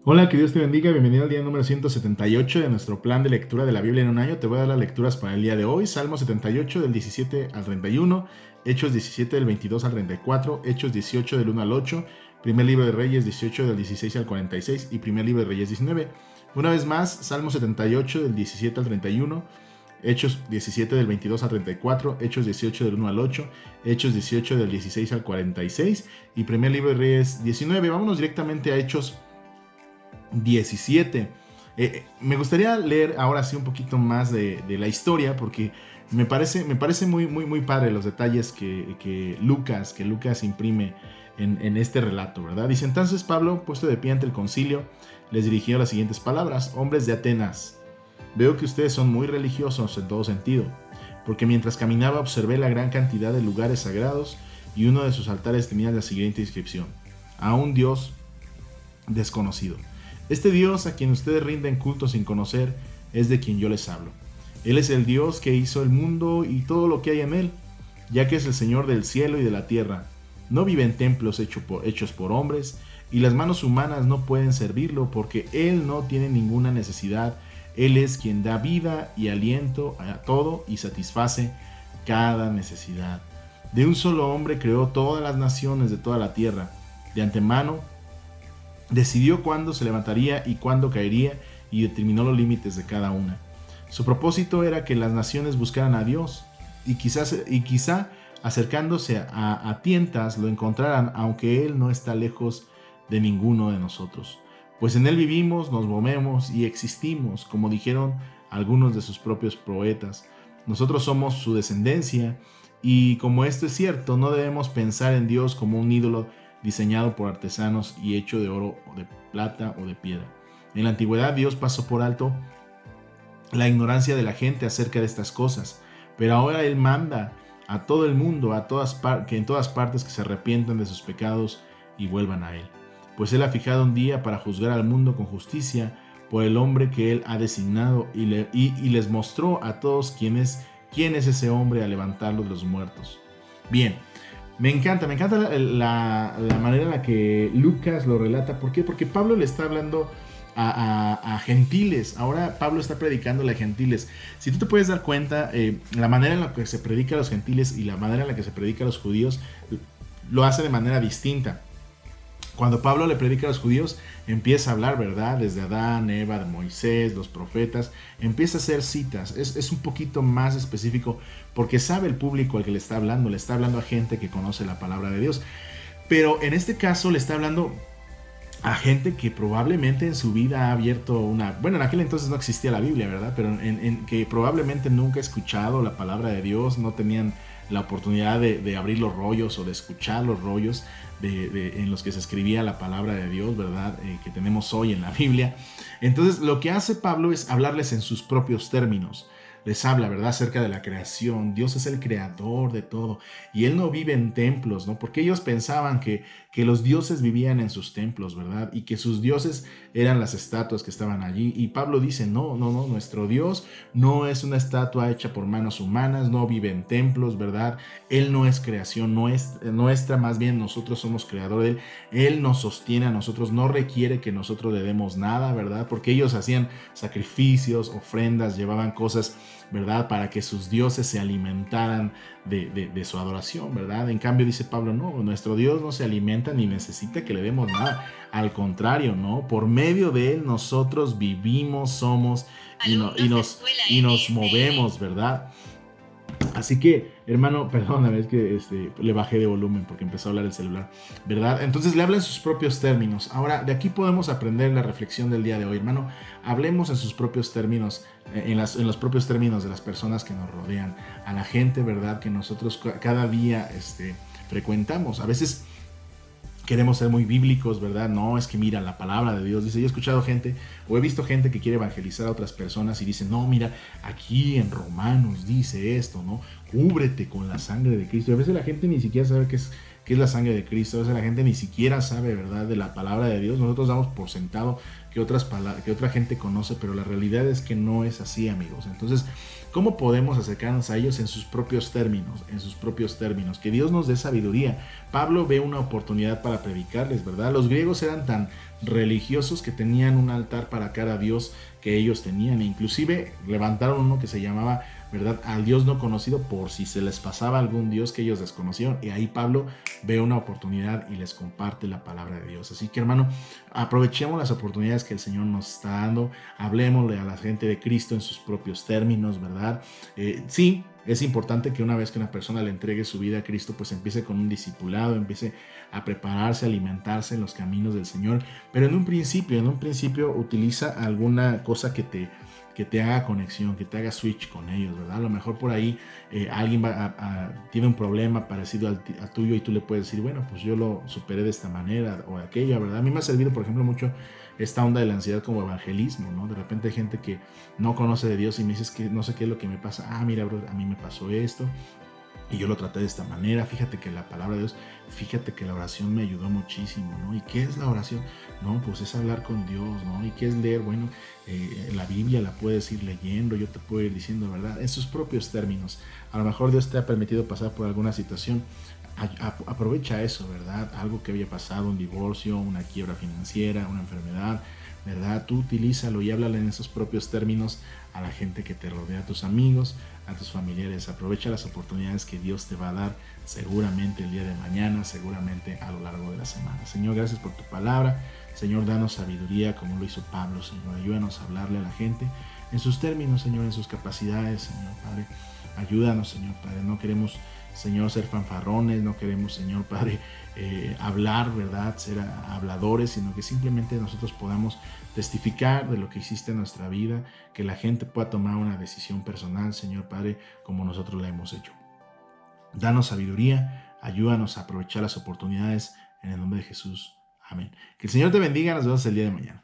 Hola, que Dios te bendiga, bienvenido al día número 178 de nuestro plan de lectura de la Biblia en un año. Te voy a dar las lecturas para el día de hoy: Salmo 78 del 17 al 31, Hechos 17 del 22 al 34, Hechos 18 del 1 al 8, Primer Libro de Reyes 18 del 16 al 46 y Primer Libro de Reyes 19. Una vez más, Salmo 78 del 17 al 31, Hechos 17 del 22 al 34, Hechos 18 del 1 al 8, Hechos 18 del 16 al 46 y Primer Libro de Reyes 19. Vámonos directamente a Hechos 17. Me gustaría leer ahora sí un poquito más de la historia, porque me parece muy padre los detalles que Lucas imprime en este relato, ¿verdad? Dice: entonces Pablo, puesto de pie ante el concilio, les dirigió las siguientes palabras: hombres de Atenas, veo que ustedes son muy religiosos en todo sentido, porque mientras caminaba observé la gran cantidad de lugares sagrados, y uno de sus altares tenía la siguiente inscripción: a un Dios desconocido. Este Dios a quien ustedes rinden culto sin conocer es de quien yo les hablo. Él es el Dios que hizo el mundo y todo lo que hay en él, ya que es el Señor del cielo y de la tierra. No vive en templos hechos por hombres, y las manos humanas no pueden servirlo, porque Él no tiene ninguna necesidad. Él es quien da vida y aliento a todo y satisface cada necesidad. De un solo hombre creó todas las naciones de toda la tierra. De antemano decidió cuándo se levantaría y cuándo caería, y determinó los límites de cada una. Su propósito era que las naciones buscaran a Dios, y quizá acercándose a tientas lo encontraran, aunque Él no está lejos de ninguno de nosotros. Pues en Él vivimos, nos movemos y existimos, como dijeron algunos de sus propios poetas. Nosotros somos su descendencia, y como esto es cierto, no debemos pensar en Dios como un ídolo diseñado por artesanos y hecho de oro o de plata o de piedra. En la antigüedad Dios pasó por alto la ignorancia de la gente acerca de estas cosas, pero ahora Él manda a todo el mundo, que en todas partes que se arrepientan de sus pecados y vuelvan a Él. Pues Él ha fijado un día para juzgar al mundo con justicia por el hombre que Él ha designado, y les mostró a todos quién es ese hombre al levantarlo de los muertos. Bien, me encanta la manera en la que Lucas lo relata. ¿Por qué? Porque Pablo le está hablando a gentiles. Ahora Pablo está predicándole a gentiles. Si tú te puedes dar cuenta, la manera en la que se predica a los gentiles y la manera en la que se predica a los judíos lo hace de manera distinta. Cuando Pablo le predica a los judíos, empieza a hablar, ¿verdad? Desde Adán, Eva, de Moisés, los profetas, empieza a hacer citas. Es un poquito más específico, porque sabe el público al que le está hablando a gente que conoce la palabra de Dios. Pero en este caso le está hablando a gente que probablemente en su vida ha abierto bueno, en aquel entonces no existía la Biblia, ¿verdad? Pero que probablemente nunca ha escuchado la palabra de Dios, no tenían la oportunidad de abrir los rollos o de escuchar los rollos en los que se escribía la palabra de Dios, ¿verdad? Que tenemos hoy en la Biblia. Entonces lo que hace Pablo es hablarles en sus propios términos. Les habla, ¿verdad?, acerca de la creación. Dios es el creador de todo, y Él no vive en templos, ¿no? Porque ellos pensaban que los dioses vivían en sus templos, ¿verdad? Y que sus dioses eran las estatuas que estaban allí. Y Pablo dice: no, nuestro Dios no es una estatua hecha por manos humanas, no vive en templos, ¿verdad? Él no es creación nuestra, más bien nosotros somos creador de Él. Él nos sostiene a nosotros, no requiere que nosotros le demos nada, ¿verdad? Porque ellos hacían sacrificios, ofrendas, llevaban cosas, ¿verdad?, para que sus dioses se alimentaran de su adoración, ¿verdad? En cambio, dice Pablo: no, nuestro Dios no se alimenta ni necesita que le demos nada. Al contrario, ¿no? Por medio de Él nosotros vivimos, somos y nos movemos, ¿verdad? Así que, hermano, perdóname, es que le bajé de volumen porque empezó a hablar el celular, ¿verdad? Entonces le habla en sus propios términos. Ahora, de aquí podemos aprender la reflexión del día de hoy, hermano. Hablemos en sus propios términos, en los propios términos de las personas que nos rodean, a la gente, ¿verdad?, que nosotros cada día frecuentamos. A veces queremos ser muy bíblicos, ¿verdad? No, es que mira, la palabra de Dios dice. Yo he escuchado gente, o he visto gente que quiere evangelizar a otras personas y dice: no, mira, aquí en Romanos dice esto, ¿no? Cúbrete con la sangre de Cristo. Y a veces la gente ni siquiera sabe qué qué es la sangre de Cristo. A veces la gente ni siquiera sabe, ¿verdad?, de la palabra de Dios. Nosotros damos por sentado que otra gente conoce, pero la realidad es que no es así, amigos. Entonces, ¿cómo podemos acercarnos a ellos en sus propios términos? En sus propios términos. Que Dios nos dé sabiduría. Pablo ve una oportunidad para predicarles, ¿verdad? Los griegos eran tan religiosos que tenían un altar para cada dios que ellos tenían, e inclusive levantaron uno que se llamaba, ¿verdad?, al Dios no conocido, por si se les pasaba algún Dios que ellos desconocieron. Y ahí Pablo ve una oportunidad y les comparte la palabra de Dios. Así que, hermano, aprovechemos las oportunidades que el Señor nos está dando, hablemosle a la gente de Cristo en sus propios términos, ¿verdad? Sí, es importante que una vez que una persona le entregue su vida a Cristo, pues empiece con un discipulado, empiece a prepararse, a alimentarse en los caminos del Señor, pero en un principio utiliza alguna cosa que te haga conexión, que te haga switch con ellos, ¿verdad? A lo mejor por ahí alguien tiene un problema parecido al tuyo y tú le puedes decir, bueno, pues yo lo superé de esta manera o aquella, ¿verdad? A mí me ha servido, por ejemplo, mucho esta onda de la ansiedad como evangelismo, ¿no? De repente hay gente que no conoce de Dios y me dices que no sé qué es lo que me pasa. Ah, mira, bro, a mí me pasó esto y yo lo traté de esta manera. Fíjate que la palabra de Dios, fíjate que la oración me ayudó muchísimo, ¿no? ¿Y qué es la oración? No, pues es hablar con Dios, ¿no? ¿Y qué es leer? Bueno, la Biblia la puedes ir leyendo, yo te puedo ir diciendo, ¿verdad?, en sus propios términos. A lo mejor Dios te ha permitido pasar por alguna situación. Aprovecha eso, ¿verdad? Algo que haya pasado, un divorcio, una quiebra financiera, una enfermedad, ¿verdad? Tú utilízalo y háblale en esos propios términos a la gente que te rodea, a tus amigos, a tus familiares. Aprovecha las oportunidades que Dios te va a dar seguramente el día de mañana, seguramente a lo largo de la semana. Señor, gracias por tu palabra. Señor, danos sabiduría como lo hizo Pablo. Señor, ayúdanos a hablarle a la gente en sus términos, Señor, en sus capacidades, Señor Padre. Ayúdanos, Señor Padre. No queremos, Señor, ser fanfarrones, no queremos, Señor Padre, hablar, ¿verdad?, ser habladores, sino que simplemente nosotros podamos testificar de lo que hiciste en nuestra vida, que la gente pueda tomar una decisión personal, Señor Padre, como nosotros la hemos hecho. Danos sabiduría, ayúdanos a aprovechar las oportunidades en el nombre de Jesús. Amén. Que el Señor te bendiga, nos vemos el día de mañana.